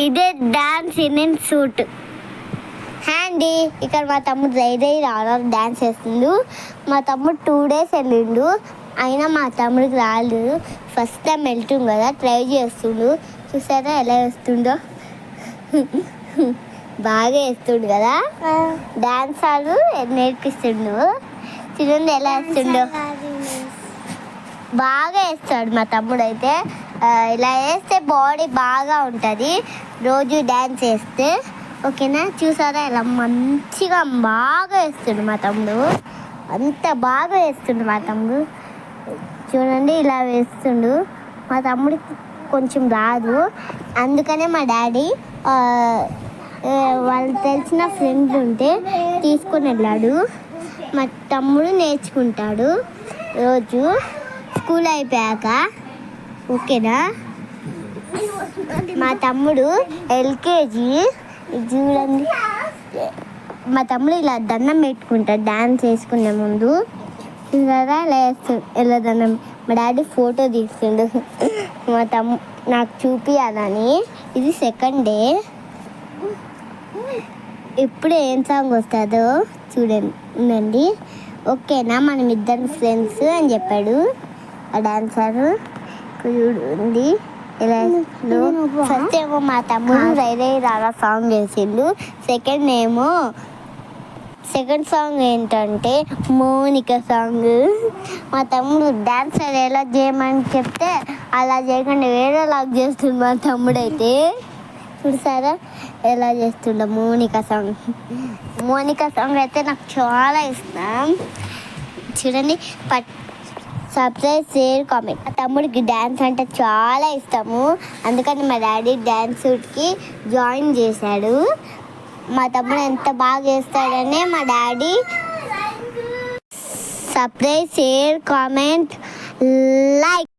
ఇదే dance in suit handy. ఇక్కడ మా తమ్ముడు రైడై రావడం డాన్స్ చేస్తుండు. మా తమ్ముడు 2 days వెళ్ళిండు, అయినా మా తమ్ముడికి రాలేదు. ఫస్ట్ టైం వెళ్తుండు కదా, ట్రై చేస్తుండు. చూసారా ఎలా వేస్తుండో, బాగా వేస్తుండు కదా. డాన్స్ ఆడు నేర్పిస్తుండు. చూడండి ఎలా వేస్తుండో, బాగా వేస్తాడు మా తమ్ముడు అయితే. ఇలా వేస్తే బాడీ బాగా ఉంటుంది రోజు డ్యాన్స్ వేస్తే, ఓకేనా. చూసారా ఇలా మంచిగా బాగా వేస్తుండు మా తమ్ముడు, అంత బాగా వేస్తుండు మా తమ్ముడు. చూడండి ఇలా వేస్తుండు. మా తమ్ముడికి కొంచెం రాదు, అందుకనే మా డాడీ వాళ్ళు తెలిసిన ఫ్రెండ్ ఉంటే తీసుకొని వెళ్ళాడు. మా తమ్ముడు నేర్చుకుంటాడు రోజు స్కూల్ అయిపోయాక, ఓకేనా. మా తమ్ముడు LKG. చూడండి మా తమ్ముడు ఇలా దండం పెట్టుకుంటాడు డాన్స్ వేసుకునే ముందు. చూసారా ఇలా దండం. మా డాడీ ఫోటో తీస్తుండు మా నాకు చూపియాలని. ఇది సెకండ్ డే. ఇప్పుడు ఏం సాంగ్ వస్తుందో చూడండి, ఓకేనా. మనం ఇద్దరు ఫ్రెండ్స్ అని చెప్పాడు ఆ డాన్సర్. చూడండి ఇలా. ఫస్ట్ ఏమో మా తమ్ముడు రైరై రారా సాంగ్ వేసిండు. సెకండ్ సాంగ్ ఏంటంటే మోనిక సాంగ్. మా తమ్ముడు డాన్సర్ ఎలా చేయమని చెప్తే అలా చేయకుండా వేరేలాగా చేస్తుండు మా తమ్ముడు అయితే. చూసారా ఎలా చేస్తుండ. మోనిక సాంగ్ అయితే నాకు చాలా ఇష్టం. చూడండి, సబ్స్క్రైబ్, షేర్, కామెంట్. మా తమ్ముడికి డ్యాన్స్ అంటే చాలా ఇష్టము, అందుకని మా డాడీ డ్యాన్స్కి జాయిన్ చేశాడు. మా తమ్ముడు ఎంత బాగా చేస్తాడని మా daddy subscribe, share, comment, like.